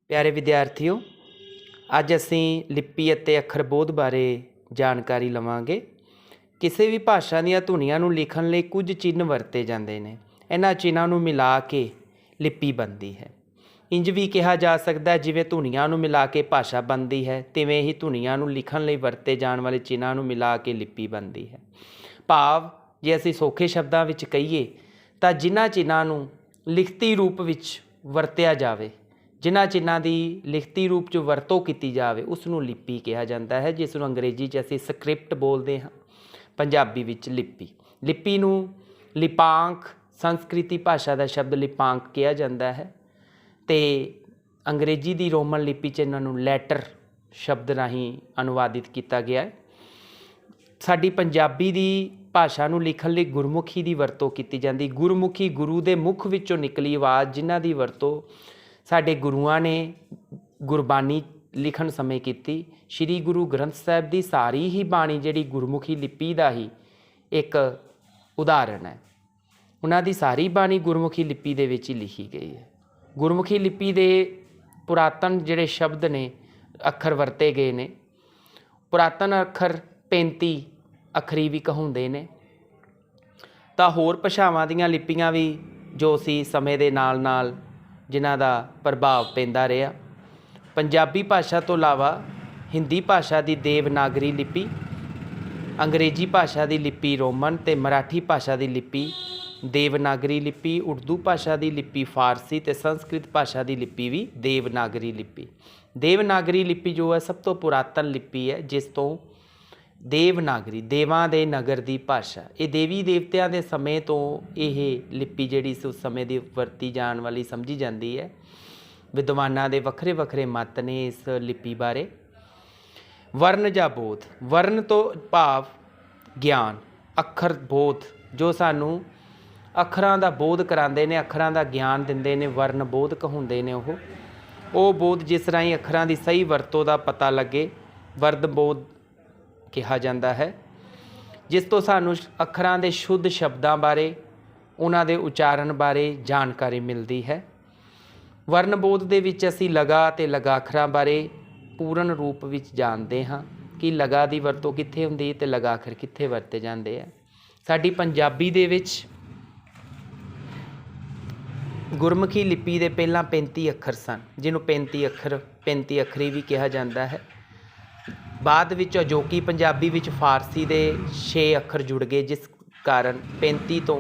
प्यारे विद्यार्थियों, अज असीं लिपि अते अखर बोध बारे जानकारी लवांगे। किसी भी भाषा दीआं धुनियां नूं लिखण लई कुछ चिन्ह वरते जांदे ने। इन्हां चिन्हां नूं मिला के लिपि बनदी है। इंज भी कहा जा सकदा है जिवें धुनियां नूं मिला के भाषा बनदी है, तिवें ही धुनियां नूं लिखण लई वरते जाण वाले चिन्हां नूं मिला के लिपि बनदी है। भाव जे असीं सौखे शब्दां विच कहीए तां जिन्हां चिन्हां नूं लिखती रूप विच वरतिया जावे, जिन्हां चिन्हां दी लिखती रूप 'ਚ वरतों की जाए उसनूं लिपि कहा जाता है, जिसनूं अंग्रेजी 'ਚ असीं स्क्रिप्ट बोलते हाँ, पंजाबी विच लिपि। लिपि नूं लिपांक संस्कृति भाषा का शब्द लिपांक कहा जाता है तो अंग्रेजी की रोमन लिपि 'ਚ इन्हां नूं लैटर शब्द राहीं अनुवादित किया गया है। साडी पंजाबी दी भाषा नूं लिखण लई गुरमुखी की वरतों की जाती। गुरमुखी गुरु के मुख विचों निकली आवाज़, जिन्हां दी वरतों साडे गुरुआं ने गुरबानी लिखण समय की। श्री गुरु ग्रंथ साहिब की सारी ही बाणी जिहड़ी गुरमुखी लिपि का ही एक उदाहरण है। उन्हां दी सारी बाणी गुरमुखी लिपि दे विच ही लिखी गई है। गुरमुखी लिपि दे पुरातन जिहड़े शब्द ने अखर वरते गए ने, पुरातन अखर 35 अखरी भी कहाउंदे ने। तां होर भाषावां दीआं लिपियां भी जो सी समय दे नाल नाल जिन्हां दा प्रभाव पैंदा रहा। पंजाबी भाषा तो इलावा हिंदी भाषा की देवनागरी लिपि, अंग्रेजी भाषा की लिपि रोमन ते मराठी भाषा की लिपि देवनागरी लिपि, उर्दू भाषा की लिपि फारसी ते संस्कृत भाषा की लिपि भी देवनागरी लिपि। देवनागरी लिपि जो है सब तो पुरातन लिपि है, जिस तो देवनागरी देवां दे नगर की भाषा, ये देवी देवतियां दे समय तो यह लिपि जिहड़ी उस समय की वरती जाण वाली समझी जाती है। विद्वानां दे वखरे वखरे मत ने इस लिपि बारे। वर्ण जा बोध, वर्ण तो भाव ज्ञान, अखर बोध जो सानू अखरां दा बोध करांदे ने, अखरां दा ज्ञान दिंदे ने, वर्ण बोध कहाउंदे ने। ਉਹ बोध जिस राही अखरां की सही वरतों का पता लगे वर्ण बोध कहा जाता है, जिस तो सानू अखरां दे शुद्ध शब्दां बारे, उन्हां दे उचारण बारे जानकारी मिलती है। वर्ण बोध दे विच असीं लगा ते लगाखरां बारे पूर्ण रूप विच जानते हाँ कि लगा की वरतों कित्थे हुंदी है ते लगाखर कित्थे वरते जाते हैं। साडी पंजाबी दे विच गुरमुखी लिपि के पहला 35 अखर सन, जिन्हों 35 अखरी भी कहा जाता है। बाद विच अजोकी पंजाबी विच फारसी के 6 अखर जुड़ गए, जिस कारण 35 तो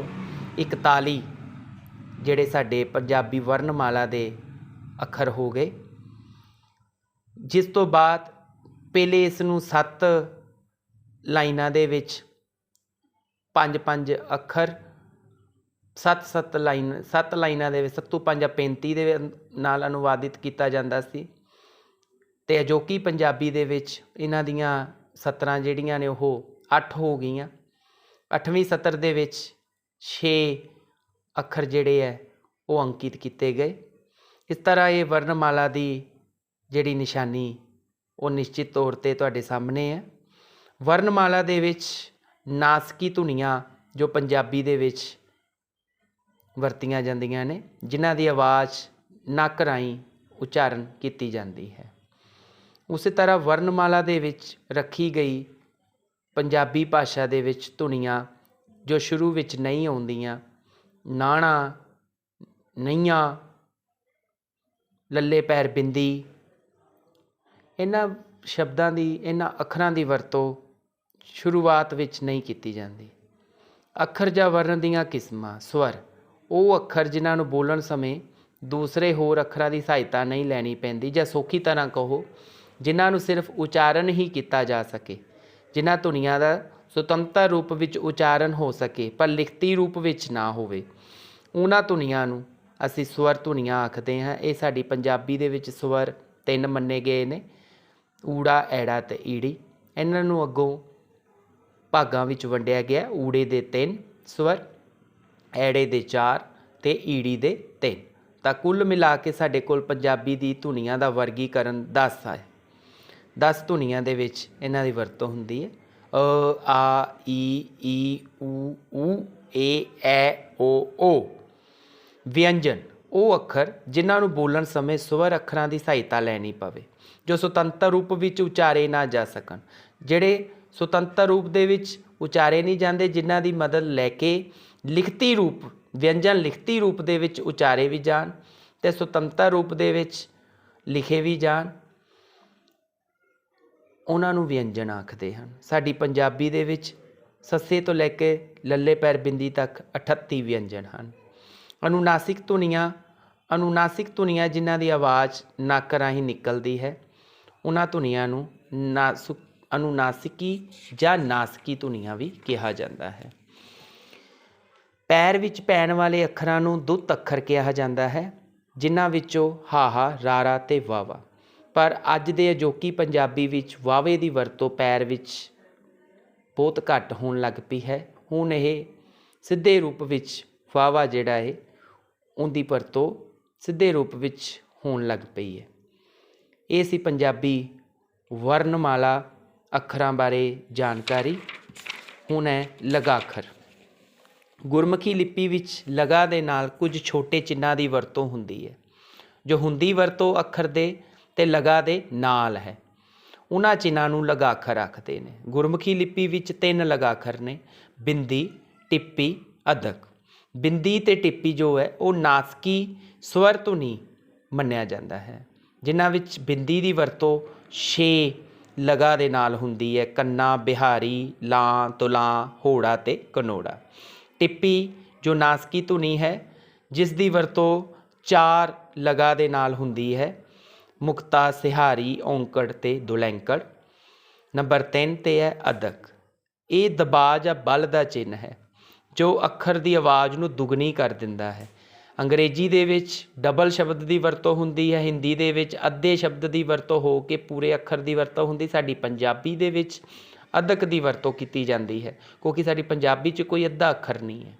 41 जिहड़े साडे पंजाबी वर्णमाला के अखर हो गए। जिस तो बाद पहले इसनूं 7 लाइनां दे विच 5-5 अखर 7 लाइनां दे विच 7 ਤੋਂ 5 35 दे नाल अनुवादित किया जाता सी। ते अजोकी पंजाबी दे विच इन्हां दियां सतरां जिहड़ियां ने ओह 8 हो गईयां। 8वीं सतर दे विच 6 अखर जिहड़े है वो अंकित किए गए। इस तरह ये वर्णमाला की जिहड़ी निशानी वो निश्चित तौर पर तुहाडे सामने है। वर्णमाला दे विच नासकी धुनियां जो पंजाबी दे विच वरतियां जांदियां ने, जिन्हां दी आवाज़ नक राहीं उचारण की जाती है। उस तरह वर्णमाला दे विच रखी गई पंजाबी भाषा दे विच धुनियां जो शुरू विच नहीं आउंदियां, नाणा, नईयां, लल्ले पैर बिंदी, इन्हां शब्दां दी इन्हां अखरां दी वरतों शुरुआत विच नहीं की जाती। अखर जां वर्ण दीयां किस्मां, स्वर ਉਹ ਅੱਖਰ ਜਿਨ੍ਹਾਂ ਨੂੰ ਬੋਲਣ ਸਮੇਂ ਦੂਸਰੇ ਹੋਰ ਅੱਖਰਾਂ ਦੀ ਸਹਾਇਤਾ ਨਹੀਂ ਲੈਣੀ ਪੈਂਦੀ, ਜਾਂ ਸੌਖੀ ਤਰ੍ਹਾਂ ਕਹੋ ਜਿਨ੍ਹਾਂ ਨੂੰ ਸਿਰਫ ਉਚਾਰਨ ਹੀ ਕੀਤਾ ਜਾ ਸਕੇ, ਜਿਨ੍ਹਾਂ ਧੁਨੀਆਂ ਦਾ ਸੁਤੰਤਰ ਰੂਪ ਵਿੱਚ ਉਚਾਰਨ ਹੋ ਸਕੇ ਪਰ ਲਿਖਤੀ ਰੂਪ ਵਿੱਚ ਨਾ ਹੋਵੇ, ਉਹਨਾਂ ਧੁਨੀਆਂ ਨੂੰ ਅਸੀਂ ਸਵਰ ਧੁਨੀਆਂ ਆਖਦੇ ਹਾਂ। ਇਹ ਸਾਡੀ ਪੰਜਾਬੀ ਦੇ ਵਿੱਚ ਸਵਰ 3 ਮੰਨੇ ਗਏ ਨੇ, ਊੜਾ, ਐੜਾ ਤੇ ਈੜੀ। ਇਹਨਾਂ ਨੂੰ ਅੱਗੋਂ ਭਾਗਾਂ ਵਿੱਚ ਵੰਡਿਆ ਗਿਆ। ਊੜੇ ਦੇ 3 ਸਵਰ, ਐੜੇ ਦੇ 4 ਤੇ ਈੜੀ ਦੇ 3। ਤਾਂ ਕੁੱਲ ਮਿਲਾ ਕੇ ਸਾਡੇ ਕੋਲ ਪੰਜਾਬੀ ਦੀ ਧੁਨੀਆਂ ਦਾ ਵਰਗੀਕਰਨ 10 ਹੈ। 10 ਧੁਨੀਆਂ ਦੇ ਵਿੱਚ ਇਹਨਾਂ ਦੀ ਵਰਤੋਂ ਹੁੰਦੀ ਹੈ। ਅ, ਆ, ਈ, ਊ, ਊ, ਏ, ਐ, ਓ, ਓ। व्यंजन ਉਹ ਅੱਖਰ ਜਿਨ੍ਹਾਂ ਨੂੰ ਬੋਲਣ ਸਮੇਂ ਸਵਰ ਅੱਖਰਾਂ ਦੀ ਸਹਾਇਤਾ ਲੈਣੀ ਪਵੇ, ਜੋ ਸੁਤੰਤਰ ਰੂਪ ਵਿੱਚ ਉਚਾਰੇ ਨਾ ਜਾ ਸਕਣ। ਜਿਹੜੇ ਸੁਤੰਤਰ ਰੂਪ ਦੇ ਵਿੱਚ ਉਚਾਰੇ ਨਹੀਂ ਜਾਂਦੇ, ਜਿਨ੍ਹਾਂ ਦੀ ਮਦਦ ਲੈ ਕੇ ਲਿਖਤੀ ਰੂਪ ਵਿਅੰਜਨ ਲਿਖਤੀ ਰੂਪ ਦੇ ਵਿੱਚ ਉਚਾਰੇ ਵੀ ਜਾਣ ਅਤੇ ਸੁਤੰਤਰ ਰੂਪ ਦੇ ਵਿੱਚ ਲਿਖੇ ਵੀ ਜਾਣ, ਉਹਨਾਂ ਨੂੰ ਵਿਅੰਜਨ ਆਖਦੇ ਹਨ। ਸਾਡੀ ਪੰਜਾਬੀ ਦੇ ਵਿੱਚ ਸੱਸੇ ਤੋਂ ਲੈ ਕੇ ਲੱਲੇ ਪੈਰ ਬਿੰਦੀ ਤੱਕ 38 ਵਿਅੰਜਨ ਹਨ। ਅਨੁਨਾਸਿਕ ਧੁਨੀਆਂ ਜਿਨ੍ਹਾਂ ਦੀ ਆਵਾਜ਼ ਨੱਕ ਰਾਹੀਂ ਨਿਕਲਦੀ ਹੈ, ਉਹਨਾਂ ਧੁਨੀਆਂ ਨੂੰ ਅਨੁਨਾਸਿਕੀ ਜਾਂ ਨਾਸਕੀ ਧੁਨੀਆਂ ਵੀ ਕਿਹਾ ਜਾਂਦਾ ਹੈ। ਪੈਰ ਵਿੱਚ ਪੈਣ ਵਾਲੇ ਅੱਖਰਾਂ ਨੂੰ ਦੁੱਤ ਅੱਖਰ ਕਿਹਾ ਜਾਂਦਾ ਹੈ, ਜਿਨ੍ਹਾਂ ਵਿੱਚੋਂ ਹਾਹਾ, ਰਾਰਾ ਅਤੇ ਵਾਵਾ। ਪਰ ਅੱਜ ਦੇ ਅਜੋਕੀ ਪੰਜਾਬੀ ਵਿੱਚ ਵਾਵੇ ਦੀ ਵਰਤੋਂ ਪੈਰ ਵਿੱਚ ਬਹੁਤ ਘੱਟ ਹੋਣ ਲੱਗ ਪਈ ਹੈ। ਹੁਣ ਇਹ ਸਿੱਧੇ ਰੂਪ ਵਿੱਚ ਵਾਵਾ ਜਿਹੜਾ ਹੈ ਉਹਦੀ ਵਰਤੋਂ ਸਿੱਧੇ ਰੂਪ ਵਿੱਚ ਹੋਣ ਲੱਗ ਪਈ ਹੈ। ਇਹ ਸੀ ਪੰਜਾਬੀ ਵਰਨਮਾਲਾ ਅੱਖਰਾਂ ਬਾਰੇ ਜਾਣਕਾਰੀ। ਹੁਣ ਹੈ ਲਗਾਖਰ। ਗੁਰਮੁਖੀ ਲਿਪੀ ਵਿੱਚ ਲਗਾ ਦੇ ਨਾਲ ਕੁਝ ਛੋਟੇ ਚਿੰਨ੍ਹਾਂ ਦੀ ਵਰਤੋਂ ਹੁੰਦੀ ਹੈ, ਜੋ ਹੁੰਦੀ ਵਰਤੋਂ ਅੱਖਰ ਦੇ ਅਤੇ ਲਗਾ ਦੇ ਨਾਲ ਹੈ। ਉਹਨਾਂ ਚਿੰਨ੍ਹਾਂ ਨੂੰ ਲਗਾਖਰ ਆਖਦੇ ਨੇ। ਗੁਰਮੁਖੀ ਲਿਪੀ ਵਿੱਚ 3 ਲਗਾਖਰ ਨੇ: ਬਿੰਦੀ, ਟਿੱਪੀ, ਅੱਧਕ। ਬਿੰਦੀ ਅਤੇ ਟਿੱਪੀ ਜੋ ਹੈ ਉਹ ਨਾਸਕੀ ਸਵਰ ਧੁਨੀ ਮੰਨਿਆ ਜਾਂਦਾ ਹੈ, ਜਿਨ੍ਹਾਂ ਵਿੱਚ ਬਿੰਦੀ ਦੀ ਵਰਤੋਂ 6 ਲਗਾ ਦੇ ਨਾਲ ਹੁੰਦੀ ਹੈ: ਕੰਨਾ, ਬਿਹਾਰੀ, ਲਾਂ, ਤੁਲਾਂ, ਹੋੜਾ ਅਤੇ ਕਨੋੜਾ। ਟਿੱਪੀ ਜੋ ਨਾਸਕੀ ਧੁਨੀ ਹੈ, ਜਿਸ ਦੀ ਵਰਤੋਂ 4 ਲਗਾ ਦੇ ਨਾਲ ਹੁੰਦੀ ਹੈ: ਮੁਕਤਾ, ਸਿਹਾਰੀ, ਔਂਕੜ ਅਤੇ ਦੁਲੈਂਕੜ। ਨੰਬਰ 3 'ਤੇ ਹੈ ਅੱਧਕ। ਇਹ ਦਬਾਅ ਜਾਂ ਬਲ ਦਾ ਚਿੰਨ੍ਹ ਹੈ, ਜੋ ਅੱਖਰ ਦੀ ਆਵਾਜ਼ ਨੂੰ ਦੁੱਗਣੀ ਕਰ ਦਿੰਦਾ ਹੈ। ਅੰਗਰੇਜ਼ੀ ਦੇ ਵਿੱਚ ਡਬਲ ਸ਼ਬਦ ਦੀ ਵਰਤੋਂ ਹੁੰਦੀ ਹੈ, ਹਿੰਦੀ ਦੇ ਵਿੱਚ ਅੱਧੇ ਸ਼ਬਦ ਦੀ ਵਰਤੋਂ ਹੋ ਕੇ ਪੂਰੇ ਅੱਖਰ ਦੀ ਵਰਤੋਂ ਹੁੰਦੀ। ਸਾਡੀ ਪੰਜਾਬੀ ਦੇ ਵਿੱਚ ਅੱਧਕ ਦੀ ਵਰਤੋਂ ਕੀਤੀ ਜਾਂਦੀ ਹੈ, ਕਿਉਂਕਿ ਸਾਡੀ ਪੰਜਾਬੀ 'ਚ ਕੋਈ ਅੱਧਾ ਅੱਖਰ ਨਹੀਂ ਹੈ।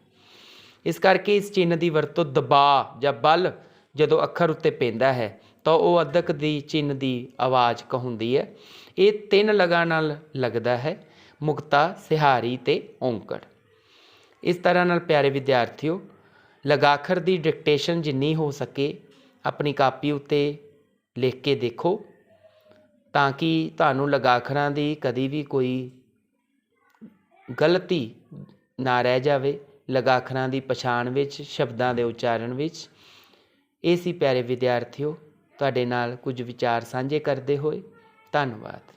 ਇਸ ਕਰਕੇ ਇਸ ਚਿੰਨ੍ਹ ਦੀ ਵਰਤੋਂ ਦਬਾਅ ਜਾਂ ਬਲ ਜਦੋਂ ਅੱਖਰ ਉੱਤੇ ਪੈਂਦਾ ਹੈ ਤਾਂ ਉਹ ਅੱਧਕ ਦੀ ਚਿੰਨ੍ਹ ਦੀ ਆਵਾਜ਼ ਕਹਾਉਂਦੀ ਹੈ। ਇਹ 3 ਲਗਾਂ ਨਾਲ ਲੱਗਦਾ ਹੈ: ਮੁਕਤਾ, ਸਿਹਾਰੀ ਅਤੇ ਔਂਕੜ। ਇਸ ਤਰ੍ਹਾਂ ਨਾਲ ਪਿਆਰੇ ਵਿਦਿਆਰਥੀਓ, ਲਗਾਖਰ ਦੀ ਡਿਕਟੇਸ਼ਨ ਜਿੰਨੀ ਹੋ ਸਕੇ ਆਪਣੀ ਕਾਪੀ ਉੱਤੇ ਲਿਖ ਕੇ ਦੇਖੋ, ਤਾਂ ਕਿ ਤੁਹਾਨੂੰ ਲਗਾਖਰਾਂ ਦੀ ਕਦੀ ਵੀ ਕੋਈ ਗਲਤੀ ਨਾ ਰਹਿ ਜਾਵੇ ਲਗਾਖਰਾਂ ਦੀ ਪਛਾਣ ਵਿੱਚ, ਸ਼ਬਦਾਂ ਦੇ ਉਚਾਰਨ ਵਿੱਚ। ਇਹ ਸੀ ਪਿਆਰੇ ਵਿਦਿਆਰਥੀਓ ਤੁਹਾਡੇ ਨਾਲ ਕੁਝ ਵਿਚਾਰ ਸਾਂਝੇ ਕਰਦੇ ਹੋਏ। ਧੰਨਵਾਦ।